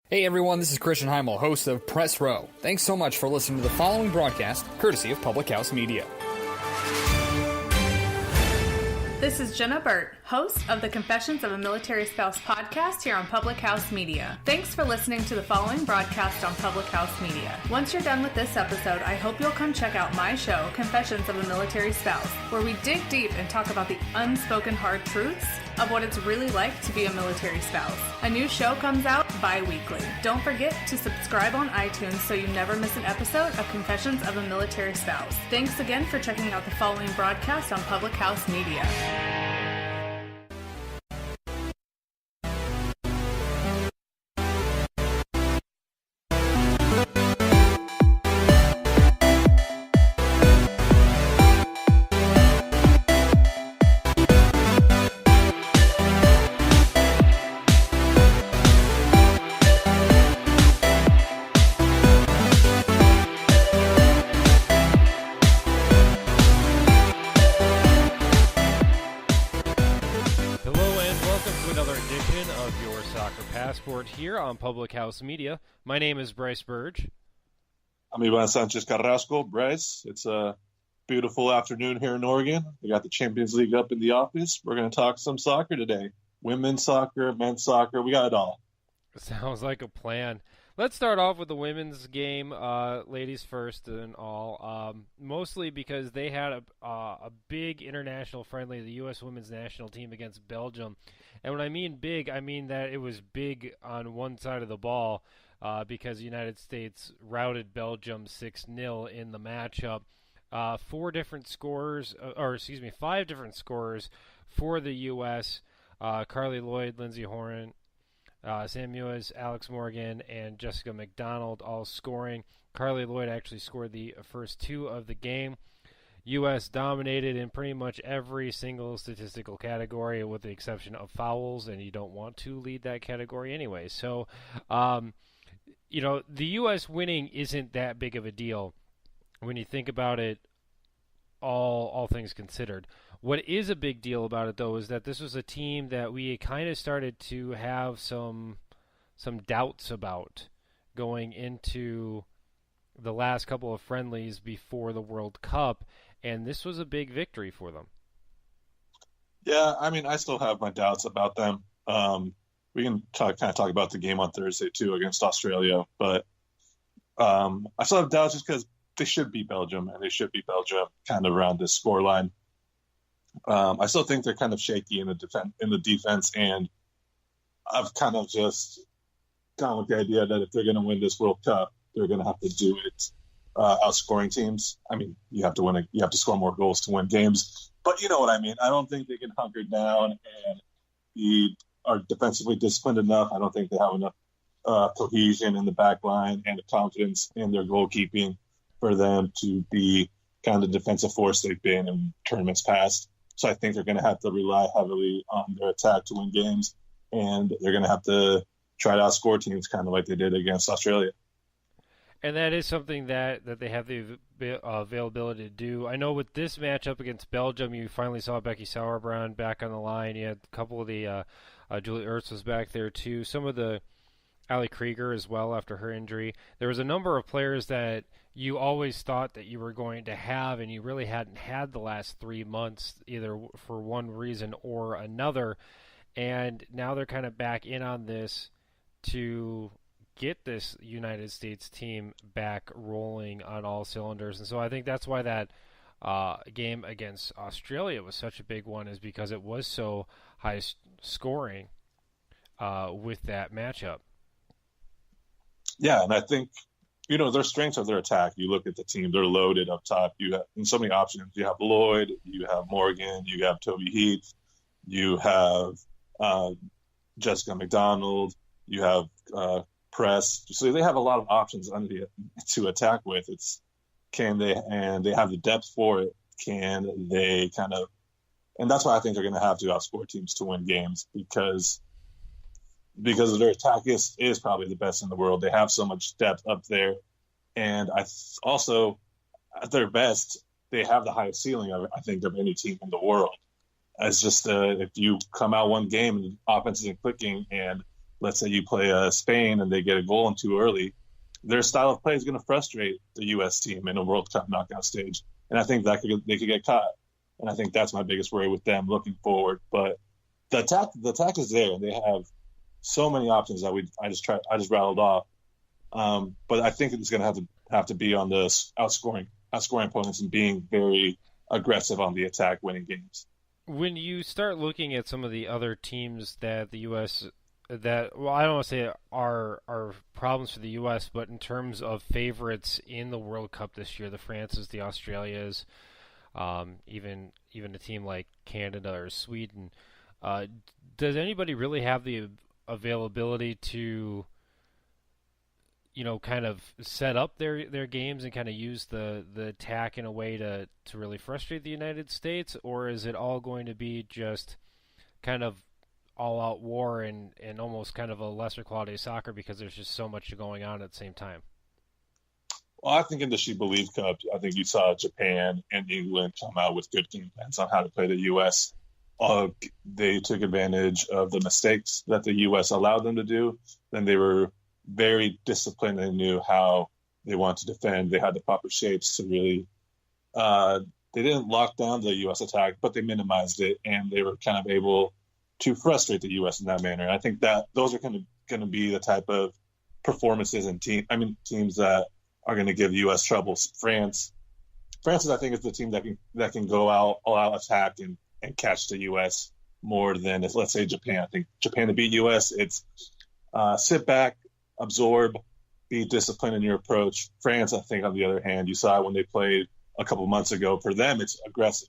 Hey everyone, this is Christian Heimel, host of Press Row. Thanks so much for listening to the following broadcast, courtesy of Public House Media. This is Jenna Burt, host of the Confessions of a Military Spouse podcast here on Public House Media. Thanks for listening to the following broadcast on Public House Media. Once you're done with this episode, I hope you'll come check out my show, Confessions of a Military Spouse, where we dig deep and talk about the unspoken hard truths of what it's really like to be a military spouse. A new show comes out bi-weekly. Don't forget to subscribe on iTunes so you never miss an episode of Confessions of a Military Spouse. Thanks again for checking out the following broadcast on Public House Media. Here on Public House Media. My name is Brice Burge. I'm Ivan Sanchez Carrasco. Bryce, it's a beautiful afternoon here in Oregon. We got the Champions League up in the office. We're going to talk some soccer today. Women's soccer, men's soccer, we got it all. Sounds like a plan. Let's start off with the women's game, ladies first and all, mostly because they had a big international friendly, the U.S. women's national team against Belgium. And when I mean big, I mean that it was big on one side of the ball because the United States routed Belgium 6-0 in the matchup. 5 different scorers for the U.S., Carly Lloyd, Lindsey Horan, Sam Mewis, Alex Morgan, and Jessica McDonald all scoring. Carly Lloyd actually scored the first 2 of the game. U.S. dominated in pretty much every single statistical category with the exception of fouls, and you don't want to lead that category anyway. So, the U.S. winning isn't that big of a deal when you think about it, all things considered. What is a big deal about it, though, is that this was a team that we kind of started to have some doubts about going into the last couple of friendlies before the World Cup, and this was a big victory for them. Yeah, I mean, I still have my doubts about them. We can talk about the game on Thursday, too, against Australia, but I still have doubts just because they should beat Belgium, and they should beat Belgium kind of around this scoreline. I still think they're kind of shaky in the defense, and I've kind of just gone with the idea that if they're going to win this World Cup, they're going to have to do it outscoring teams. I mean, you have to score more goals to win games, but you know what I mean. I don't think they can hunker down and are defensively disciplined enough. I don't think they have enough cohesion in the back line and the confidence in their goalkeeping for them to be kind of the defensive force they've been in tournaments past. So I think they're going to have to rely heavily on their attack to win games, and they're going to have to try to outscore teams kind of like they did against Australia. And that is something that they have the availability to do. I know with this matchup against Belgium, you finally saw Becky Sauerbrunn back on the line. You had a couple of the Julie Ertz was back there too. Some of the Ali Krieger as well after her injury. There was a number of players that you always thought that you were going to have, and you really hadn't had the last 3 months, either for one reason or another. And now they're kind of back in on this to get this United States team back rolling on all cylinders. And so I think that's why that game against Australia was such a big one, is because it was so high scoring with that matchup. Yeah, and I think, their strengths of their attack. You look at the team, they're loaded up top. You have so many options. You have Lloyd, you have Morgan, you have Toby Heath, you have Jessica McDonald, you have Press. So they have a lot of options to attack with. They have the depth for it. Can they and that's why I think they're going to have to outscore teams to win games because their attack is probably the best in the world. They have so much depth up there. And also, at their best, they have the highest ceiling, of any team in the world. It's just if you come out one game and the offense isn't clicking and let's say you play Spain and they get a goal in too early, their style of play is going to frustrate the U.S. team in a World Cup knockout stage. And I think they could get caught. And I think that's my biggest worry with them looking forward. But the attack is there. They have so many options that I just rattled off. But I think it's going to have to be on the outscoring opponents and being very aggressive on the attack, winning games. When you start looking at some of the other teams that the U.S. I don't want to say are problems for the U.S., but in terms of favorites in the World Cup this year, the Frances, the Australias, even a team like Canada or Sweden, does anybody really have the availability to, kind of set up their games and kind of use the attack in a way to really frustrate the United States? Or is it all going to be just kind of all-out war and almost kind of a lesser quality of soccer because there's just so much going on at the same time? Well, I think in the She Believes Cup, I think you saw Japan and England come out with good game plans on how to play the U.S. They took advantage of the mistakes that the U.S. allowed them to do. Then they were very disciplined and knew how they wanted to defend. They had the proper shapes to really they didn't lock down the U.S. attack, but they minimized it, and they were kind of able to frustrate the U.S. in that manner. And I think that those are going to be the type of performances and teams that are going to give U.S. trouble. France, I think, is the team that can go out all out attack and catch the U.S. more than, let's say, Japan. I think Japan to beat U.S., it's sit back, absorb, be disciplined in your approach. France, I think, on the other hand, you saw when they played a couple months ago. For them, it's aggressive.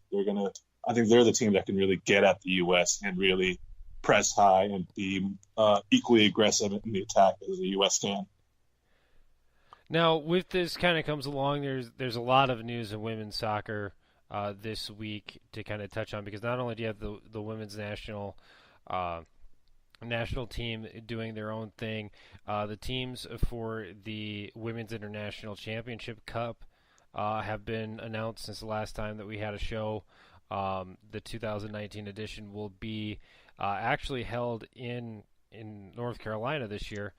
I think they're the team that can really get at the U.S. and really press high and be equally aggressive in the attack as the U.S. can. Now, with this kind of comes along, there's a lot of news in women's soccer this week to kind of touch on, because not only do you have the women's national team doing their own thing, the teams for the Women's International Championship Cup have been announced since the last time that we had a show. The 2019 edition will be actually held in North Carolina this year,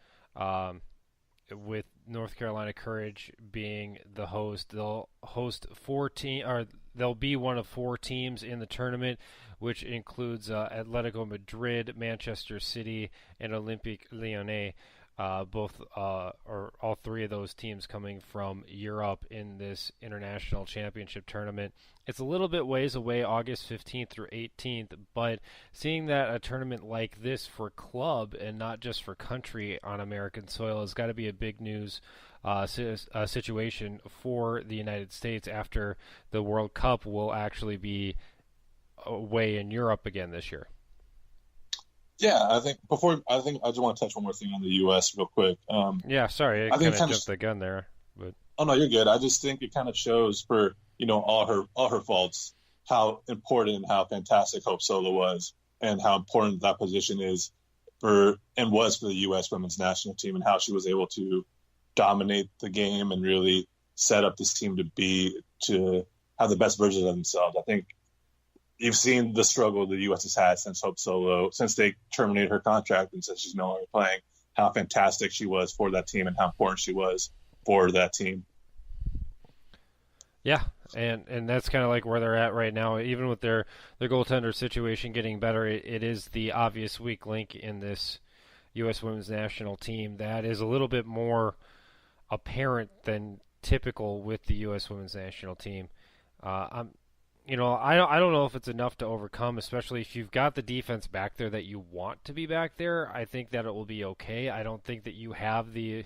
with North Carolina Courage being the host. They'll host they'll be one of 4 teams in the tournament, which includes Atletico Madrid, Manchester City, and Olympique Lyonnais. All 3 of those teams coming from Europe in this international championship tournament. It's a little bit ways away, August 15th through 18th, but seeing that a tournament like this for club and not just for country on American soil has got to be a big news situation for the United States after the World Cup will actually be away in Europe again this year. Yeah, I just want to touch one more thing on the U.S. real quick. Sorry, I kind of jumped the gun there. But oh no, you're good. I just think it kind of shows, for all her faults, how important and how fantastic Hope Solo was, and how important that position is was for the U.S. women's national team, and how she was able to dominate the game and really set up this team to have the best version of themselves. I think you've seen the struggle the U.S. has had since Hope Solo, since they terminated her contract and since she's no longer playing, how fantastic she was for that team and how important she was for that team. Yeah, and that's kind of like where they're at right now. Even with their goaltender situation getting better, it is the obvious weak link in this U.S. women's national team that is a little bit more apparent than typical with the U.S. women's national team. I don't know if it's enough to overcome, especially if you've got the defense back there that you want to be back there. I think that it will be okay. I don't think that you have the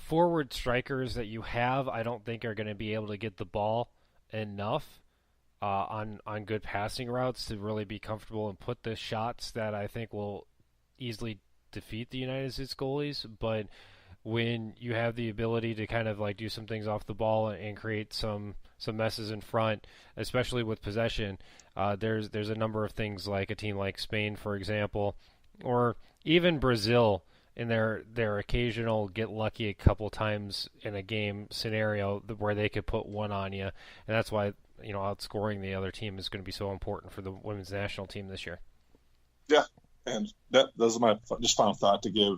forward strikers that you have. I don't think are going to be able to get the ball enough on good passing routes to really be comfortable and put the shots that I think will easily defeat the United States goalies. But when you have the ability to kind of like do some things off the ball and create some messes in front, especially with possession, there's a number of things like a team like Spain, for example, or even Brazil in their occasional get lucky a couple times in a game scenario where they could put one on you, and that's why outscoring the other team is going to be so important for the women's national team this year. Yeah, And those are my just final thought to give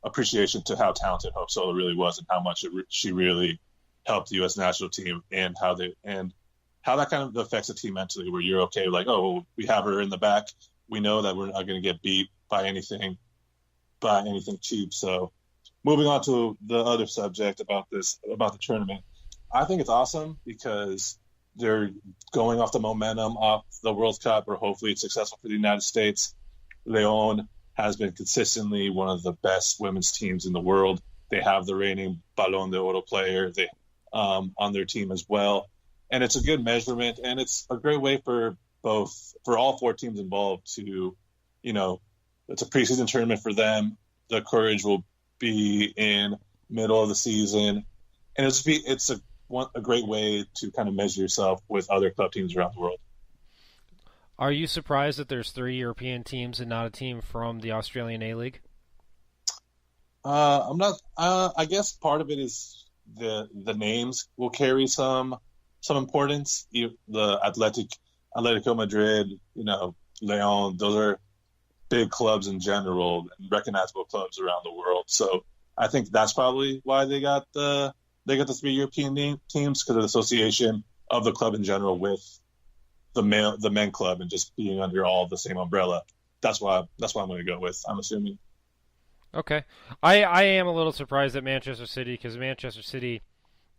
appreciation to how talented Hope Solo really was and how much she really helped the U.S. national team and how that kind of affects the team mentally, where you're okay, like, oh, we have her in the back. We know that we're not going to get beat by anything cheap. So moving on to the other subject about the tournament, I think it's awesome because they're going off the momentum of the World Cup, or hopefully it's successful for the United States. Leon has been consistently one of the best women's teams in the world. They have the reigning Ballon d'Oro player on their team as well. And it's a good measurement, and it's a great way for all four teams involved to, it's a preseason tournament for them. The courage will be in middle of the season, and it's a great way to kind of measure yourself with other club teams around the world. Are you surprised that there's 3 European teams and not a team from the Australian A-League? I'm not. I guess part of it is the names will carry some importance. The Atletico Madrid, Leon, those are big clubs in general, and recognizable clubs around the world. So I think that's probably why they got the 3 European teams, because of the association of the club in general with the men club and just being under all the same umbrella. That's why I'm going to go with, I'm assuming. Okay. I am a little surprised at Manchester City, because Manchester City,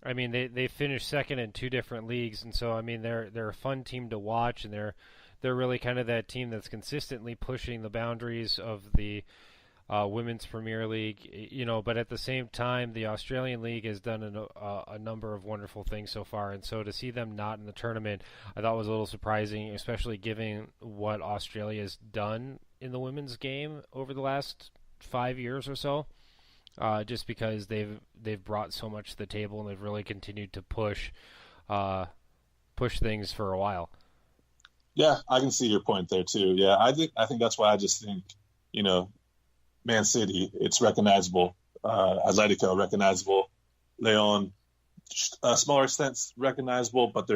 I mean, they finished second in 2 different leagues, and so I mean they're a fun team to watch, and they're really kind of that team that's consistently pushing the boundaries of the Women's Premier League, but at the same time, the Australian League has done a number of wonderful things so far, and so to see them not in the tournament, I thought was a little surprising, especially given what Australia's done in the women's game over the last 5 years or so. Just because they've brought so much to the table, and they've really continued to push things for a while. Yeah, I can see your point there too. Yeah, I think that's why I just think, Man City, it's recognizable. Atletico, recognizable. Leon, a smaller extent, recognizable, but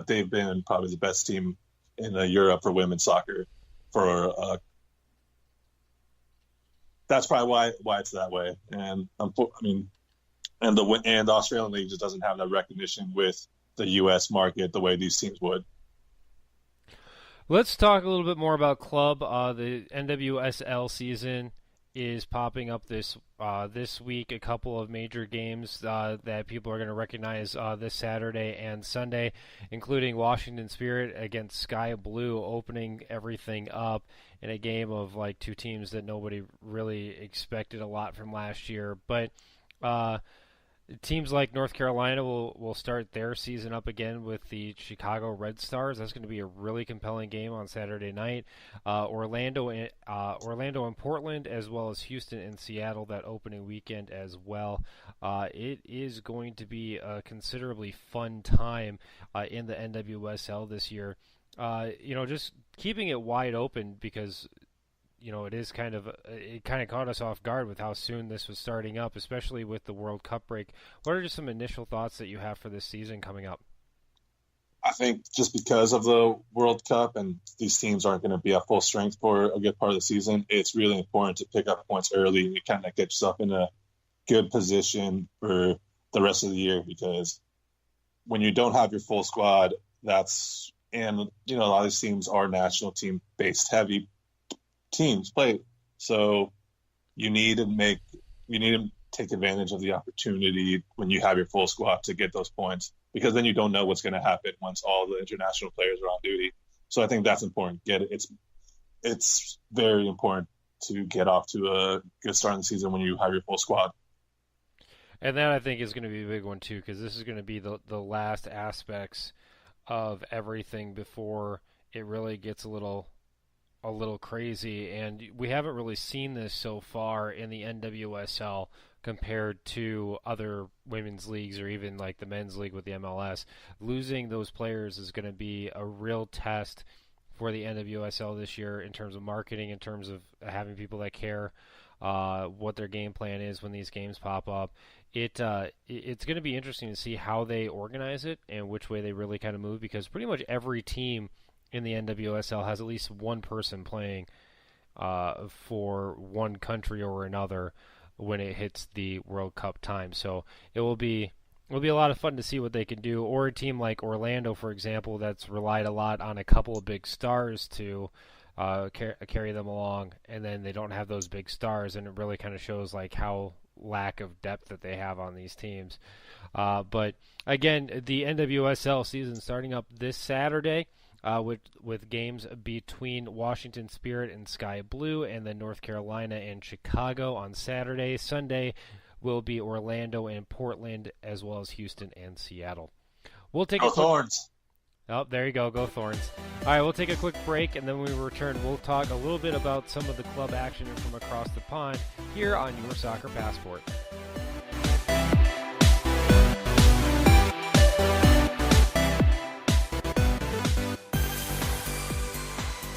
they've been probably the best team in Europe for women's soccer. That's probably why it's that way. And and the Australian League just doesn't have that recognition with the U.S. market the way these teams would. Let's talk a little bit more about club. The NWSL season is popping up this week. A couple of major games that people are going to recognize this Saturday and Sunday, including Washington Spirit against Sky Blue, opening everything up in a game of like 2 teams that nobody really expected a lot from last year. But teams like North Carolina will start their season up again with the Chicago Red Stars. That's going to be a really compelling game on Saturday night. Orlando and Portland, as well as Houston and Seattle that opening weekend as well. It is going to be a considerably fun time in the NWSL this year. Just keeping it wide open, because it kind of caught us off guard with how soon this was starting up, especially with the World Cup break. What are just some initial thoughts that you have for this season coming up? I think just because of the World Cup and these teams aren't going to be at full strength for a good part of the season, it's really important to pick up points early and kind of get yourself in a good position for the rest of the year, because when you don't have your full squad, a lot of these teams are national team based heavy teams play, so you need to take advantage of the opportunity when you have your full squad to get those points, because then you don't know what's going to happen once all the international players are on duty. So I think that's important. It's very important to get off to a good start in the season when you have your full squad. And that, I think, is going to be a big one too, because this is going to be the last aspects of everything before it really gets a little crazy, and we haven't really seen this so far in the NWSL compared to other women's leagues or even like the men's league with the MLS. Losing those players is going to be a real test for the NWSL this year in terms of marketing, in terms of having people that care what their game plan is when these games pop up. It's going to be interesting to see how they organize it and which way they really kind of move, because pretty much every team in the NWSL has at least one person playing for one country or another when it hits the World Cup time. So it will be a lot of fun to see what they can do. Or a team like Orlando, for example, that's relied a lot on a couple of big stars to carry them along, and then they don't have those big stars, and it really kind of shows like how lack of depth that they have on these teams. But again, the NWSL season starting up this Saturday with games between Washington Spirit and Sky Blue, and then North Carolina and Chicago on Saturday. Sunday will be Orlando and Portland, as well as Houston and Seattle. We'll take Go Thorns. Oh, there you go. Go Thorns. All right, we'll take a quick break, and then when we return, we'll talk a little bit about some of the club action from across the pond here on Your Soccer Passport.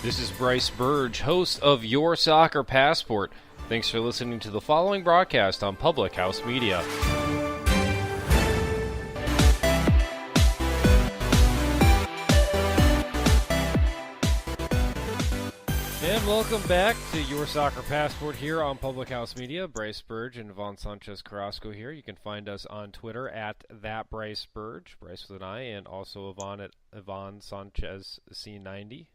This is Brice Burge, host of Your Soccer Passport. Thanks for listening to the following broadcast on Public House Media. And welcome back to Your Soccer Passport here on Public House Media. Brice Burge and Yvonne Sanchez Carrasco here. You can find us on Twitter at @BriceBurge, Brice with an I, and also Yvonne at Yvonne Sanchez C90.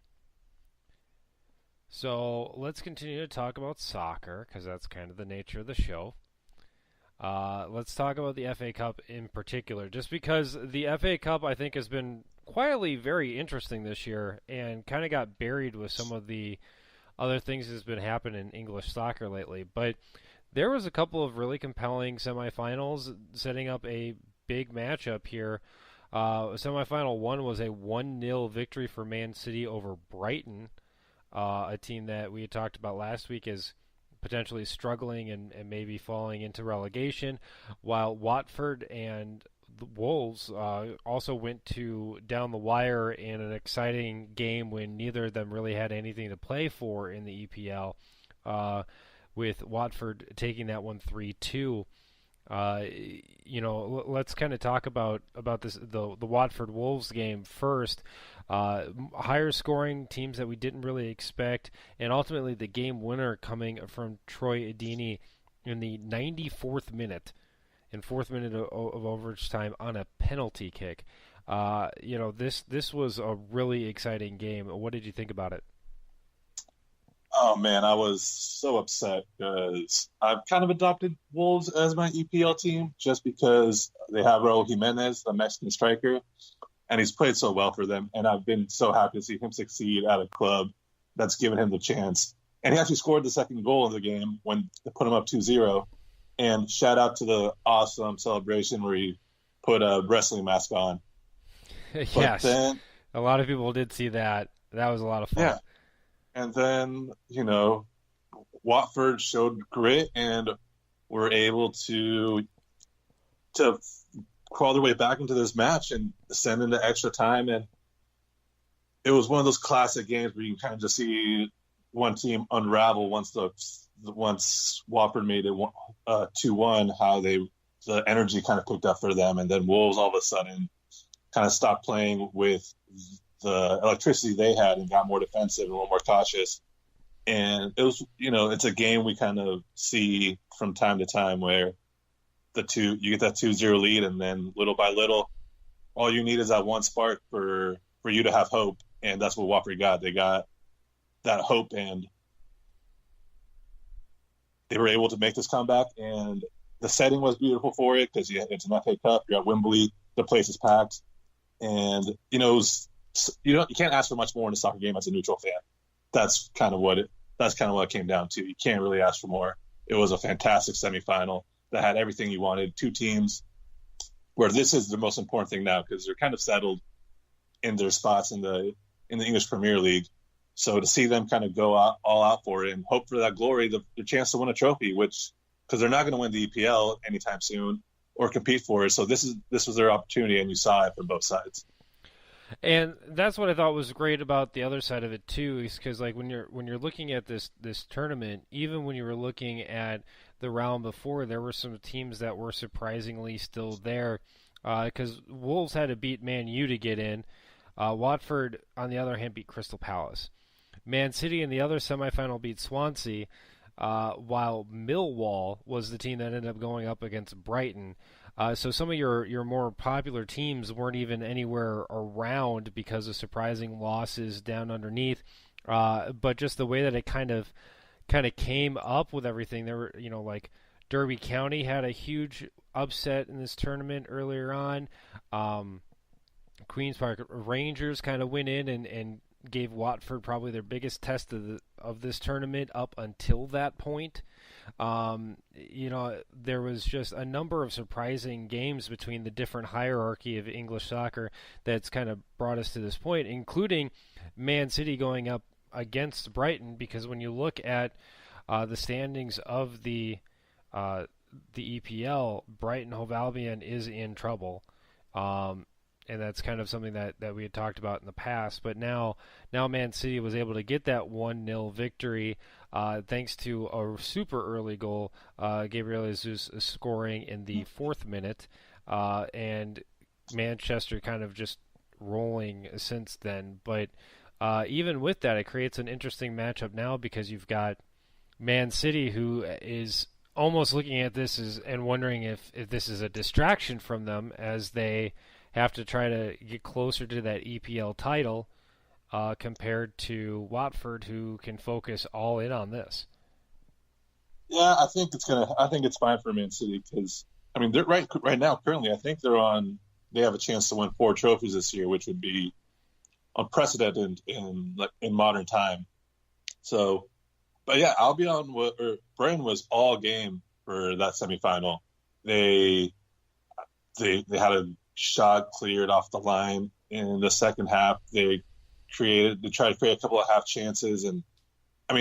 So let's continue to talk about soccer, because that's kind of the nature of the show. Let's talk about the FA Cup in particular, just because the FA Cup, I think, has been quietly very interesting this year and kind of got buried with some of the other things that's been happening in English soccer lately. But there was a couple of really compelling semifinals setting up a big matchup here. Semifinal one was a 1-0 victory for Man City over Brighton. A team that we had talked about last week is potentially struggling and maybe falling into relegation, while Watford and the Wolves also went to down the wire in an exciting game when neither of them really had anything to play for in the EPL, with Watford taking that one 3-2. Let's kind of talk about this the Watford Wolves game first. Higher scoring teams that we didn't really expect, and ultimately the game winner coming from Troy Deeney in the 94th minute, in fourth minute of overage time on a penalty kick. This was a really exciting game. What did you think about it? Oh, man, I was so upset because I've kind of adopted Wolves as my EPL team just because they have Raul Jimenez, the Mexican striker, and he's played so well for them. And I've been so happy to see him succeed at a club that's given him the chance. And he actually scored the second goal of the game when they put him up 2-0. And shout out to the awesome celebration where he put a wrestling mask on. Yes, then, a lot of people did see that. That was a lot of fun. Yeah. And then, Watford showed grit and were able to crawl their way back into this match and send into extra time. And it was one of those classic games where you can kind of just see one team unravel once Watford made it 2-1, how the energy kind of picked up for them. And then Wolves all of a sudden kind of stopped playing with the electricity they had and got more defensive and a little more cautious. And it was, it's a game we kind of see from time to time where you get that 2-0 lead, and then little by little, all you need is that one spark for you to have hope. And that's what Watford got. They got that hope, and they were able to make this comeback. And the setting was beautiful for it because it's an FA Cup. You're at Wembley. The place is packed. And, you can't ask for much more in a soccer game as a neutral fan. That's kind of what it came down to. You can't really ask for more. It was a fantastic semifinal that had everything you wanted. Two teams where this is the most important thing now because they're kind of settled in their spots in the English Premier League. So to see them kind of go all out for it and hope for that glory, the chance to win a trophy, because they're not going to win the EPL anytime soon or compete for it. So this was their opportunity, and you saw it from both sides. And that's what I thought was great about the other side of it too, is because like when you're looking at this tournament, even when you were looking at the round before, there were some teams that were surprisingly still there, because Wolves had to beat Man U to get in. Watford, on the other hand, beat Crystal Palace. Man City in the other semifinal beat Swansea, while Millwall was the team that ended up going up against Brighton. So some of your more popular teams weren't even anywhere around because of surprising losses down underneath. But just the way that it kind of came up with everything, there were, like Derby County had a huge upset in this tournament earlier on. Queen's Park Rangers kind of went in and gave Watford probably their biggest test of this tournament up until that point. There was just a number of surprising games between the different hierarchy of English soccer that's kind of brought us to this point, including Man City going up against Brighton, because when you look at the standings of the EPL, Brighton Hove Albion is in trouble. And that's kind of something that we had talked about in the past. But now Man City was able to get that 1-0 victory thanks to a super early goal, Gabriel Jesus scoring in the 4th minute, and Manchester kind of just rolling since then. But even with that, it creates an interesting matchup now, because you've got Man City, who is almost looking at this and wondering if this is a distraction from them as they have to try to get closer to that EPL title, compared to Watford, who can focus all in on this. Yeah, I think it's fine for Man City, because they're right now currently. I think they have a chance to win 4 trophies this year, which would be unprecedented in modern time. So, but yeah, Brighton was all game for that semifinal. They had a shot cleared off the line in the second half. They tried to create a couple of half chances, and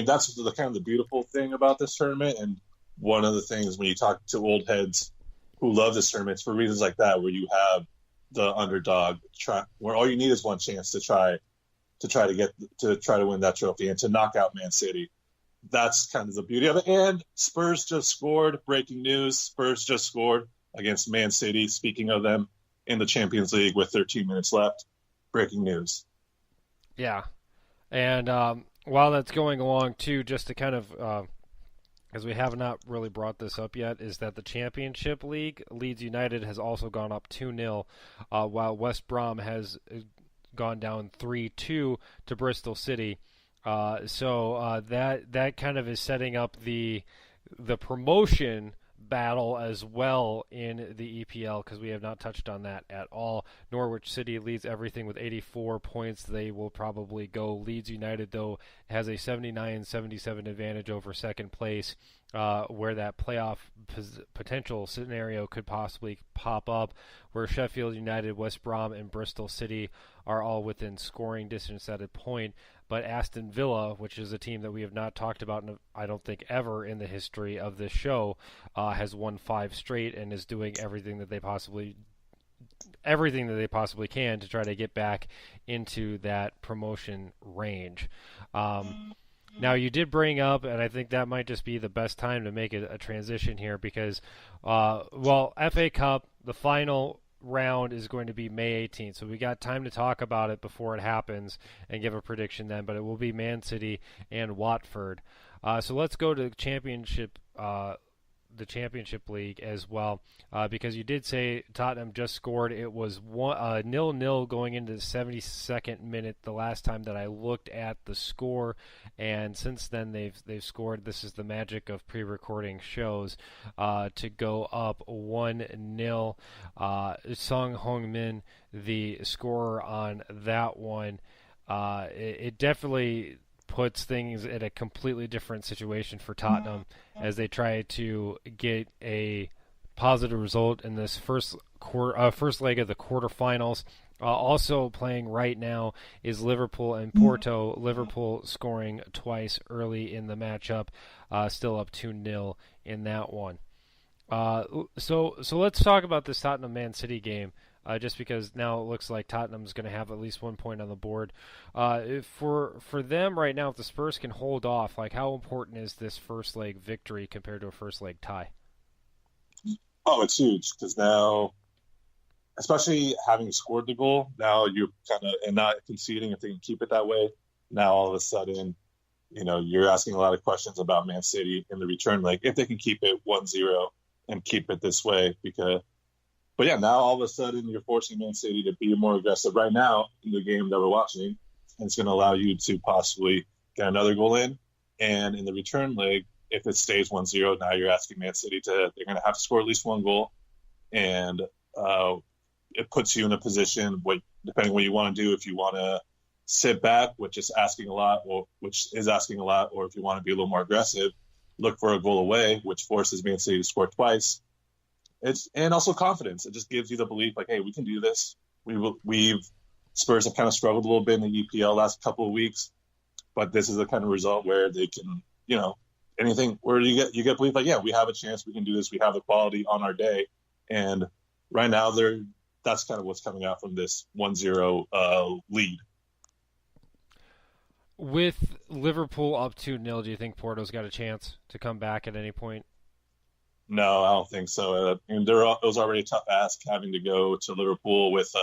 that's the kind of the beautiful thing about this tournament. And one of the things when you talk to old heads who love this tournament, it's for reasons like that, where you have the underdog where all you need is one chance to try to win that trophy and to knock out Man City. That's kind of the beauty of it. And Spurs just scored. Breaking news: Spurs just scored against Man City. Speaking of them, in the Champions League with 13 minutes left. Breaking news. Yeah. And while that's going along, too, just to kind of, as we have not really brought this up yet, is that the Championship League, Leeds United has also gone up 2-0, while West Brom has gone down 3-2 to Bristol City. So that kind of is setting up the promotion battle as well in the EPL, because we have not touched on that at all. Norwich City leads everything with 84 points. They will probably go. Leeds United, though, has a 79-77 advantage over second place, where that playoff potential scenario could possibly pop up, where Sheffield United, West Brom, and Bristol City are all within scoring distance at a point. But Aston Villa, which is a team that we have not talked about, I don't think ever in the history of this show, has won 5 straight and is doing everything that they possibly can to try to get back into that promotion range. Now, you did bring up, and I think that might just be the best time to make a transition here, because, FA Cup, the final round is going to be May 18th, so we got time to talk about it before it happens and give a prediction then, but it will be Man City and Watford. So let's go to the Championship League as well, because you did say Tottenham just scored. It was 0-0 going into the 72nd minute the last time that I looked at the score, and since then they've scored. This is the magic of pre-recording shows, to go up 1-0. Sung Hong-min, the scorer on that one. It definitely puts things in a completely different situation for Tottenham as they try to get a positive result in this first leg of the quarterfinals. Also playing right now is Liverpool and Porto. Liverpool scoring twice early in the matchup, still up 2-0 in that one. So let's talk about this Tottenham Man City game. Just because now it looks like Tottenham's going to have at least 1 point on the board. For them right now, if the Spurs can hold off, how important is this first leg victory compared to a first leg tie? Oh, it's huge, because now, especially having scored the goal, now you're kind of, and not conceding if they can keep it that way, now all of a sudden, you're asking a lot of questions about Man City in the return leg, if they can keep it 1-0 and keep it this way. But yeah, now all of a sudden you're forcing Man City to be more aggressive right now in the game that we're watching. And it's going to allow you to possibly get another goal in. And in the return leg, if it stays 1-0, now you're asking Man City they're going to have to score at least one goal. And it puts you in a position, depending what you want to do, if you want to sit back, which is asking a lot, or if you want to be a little more aggressive, look for a goal away, which forces Man City to score twice. And also confidence. It just gives you the belief, like, hey, we can do this. Spurs have kind of struggled a little bit in the EPL last couple of weeks, but this is the kind of result where they can, anything where you get belief, like, yeah, we have a chance, we can do this, we have the quality on our day. And right now that's kind of what's coming out from this 1-0 lead. With Liverpool up 2-0, do you think Porto's got a chance to come back at any point? No, I don't think so. It was already a tough ask having to go to Liverpool with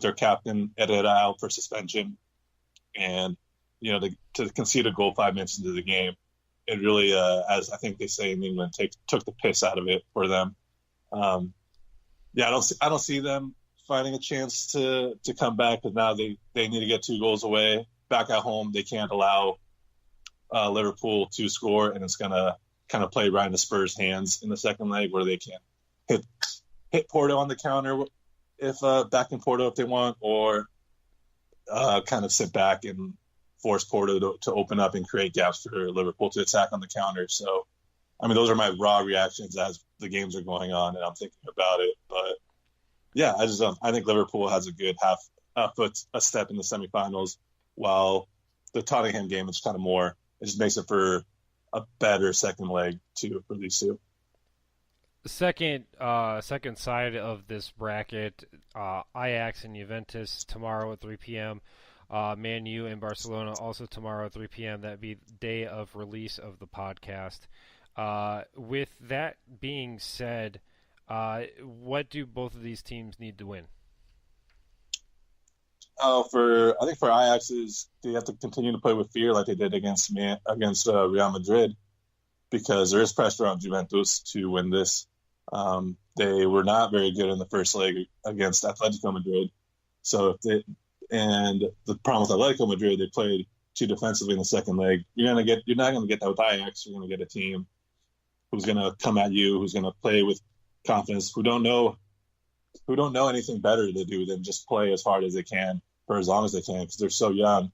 their captain Herrera out for suspension, and to concede a goal 5 minutes into the game, it really, as I think they say in England, took the piss out of it for them. I don't see them finding a chance to come back, because now they need to get 2 goals away. Back at home, they can't allow Liverpool to score, and it's gonna kind of play right in the Spurs' hands in the second leg, where they can hit Porto on the counter back in Porto if they want, or kind of sit back and force Porto to open up and create gaps for Liverpool to attack on the counter. So, I mean, those are my raw reactions as the games are going on, and I'm thinking about it. But yeah, I think Liverpool has a good a step in the semifinals, while the Tottenham game is kind of more. It just makes it for a better second leg too for these two. Second side of this bracket, Ajax and Juventus tomorrow at 3 p.m. Man U and Barcelona also tomorrow at 3 p.m. That'd be the day of release of the podcast. With that being said, what do both of these teams need to win? I think for Ajax they have to continue to play with fear like they did against Real Madrid, because there is pressure on Juventus to win this. They were not very good in the first leg against Atletico Madrid. And the problem with Atletico Madrid, they played too defensively in the second leg. You're not going to get that with Ajax. You're going to get a team who's going to come at you, who's going to play with confidence, who don't know anything better to do than just play as hard as they can for as long as they can, because they're so young.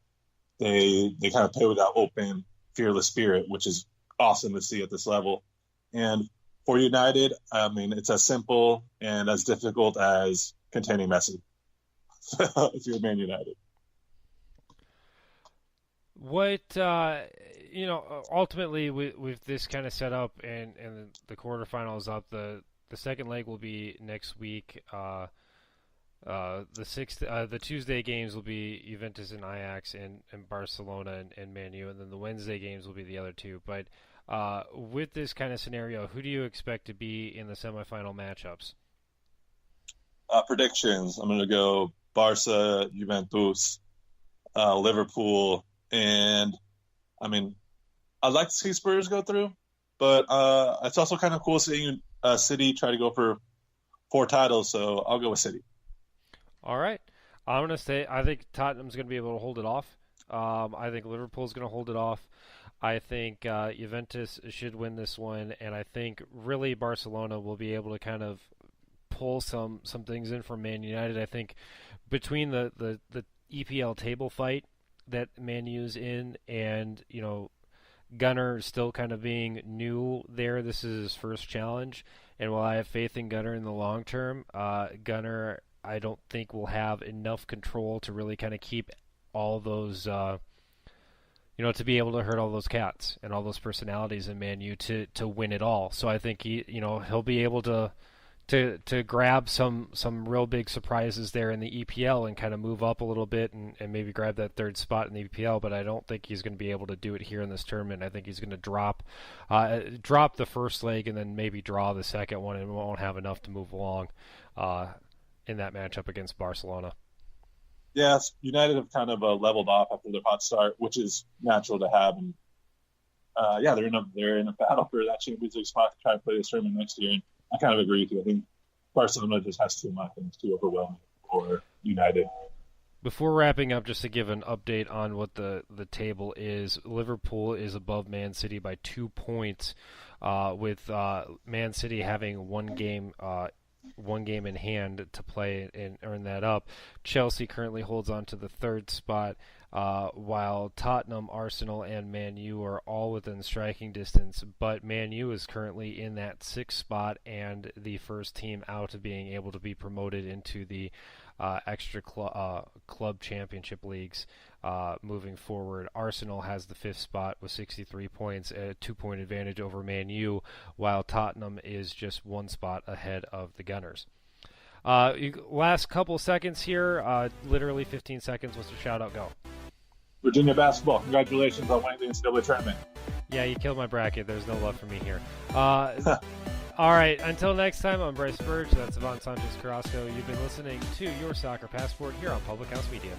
They kind of play with that open, fearless spirit, which is awesome to see at this level. And for United, I mean, it's as simple and as difficult as containing Messi if you're Man United. What ultimately with this kind of set up and the quarterfinals up, the second leg will be next week. The Tuesday games will be Juventus and Ajax and Barcelona and Man U, and then the Wednesday games will be the other two. But with this kind of scenario, who do you expect to be in the semifinal matchups? Predictions. I'm going to go Barca, Juventus, Liverpool, and I mean, I'd like to see Spurs go through, but it's also kind of cool seeing City try to go for 4 titles, so I'll go with City. All right. I'm going to say I think Tottenham's going to be able to hold it off. I think Liverpool's going to hold it off. I think Juventus should win this one, and I think really Barcelona will be able to kind of pull some things in from Man United. I think between the EPL table fight that Man U's in, and Gunnar still kind of being new there, this is his first challenge. And while I have faith in Gunnar in the long term, Gunnar, I don't think will have enough control to really kind of keep all those, to be able to hurt all those cats and all those personalities in Man U to win it all. So I think he'll be able to grab some real big surprises there in the EPL and kind of move up a little bit and maybe grab that third spot in the EPL, but I don't think he's going to be able to do it here in this tournament. I think he's going to drop the first leg and then maybe draw the second one, and won't have enough to move along in that matchup against Barcelona. Yes, United have kind of leveled off after their hot start, which is natural to have. And they're in a battle for that Champions League spot to try to play this tournament next year. And I kind of agree with you. I think Barcelona just has too much and it's too overwhelming for United. Before wrapping up, just to give an update on what the table is, Liverpool is above Man City by 2 points, with Man City having one game in hand to play and earn that up. Chelsea currently holds on to the third spot, while Tottenham, Arsenal, and Man U are all within striking distance, but Man U is currently in that sixth spot and the first team out of being able to be promoted into the extra club championship leagues moving forward. Arsenal has the fifth spot with 63 points, a 2-point advantage over Man U, while Tottenham is just 1 spot ahead of the Gunners. Last couple seconds here, literally 15 seconds. What's your shout-out go? Virginia basketball, congratulations on winning the NCAA tournament. Yeah, you killed my bracket. There's no love for me here. All right, until next time, I'm Brice Burge. That's Ivan Sanchez Carrasco. You've been listening to Your Soccer Passport here on Public House Media.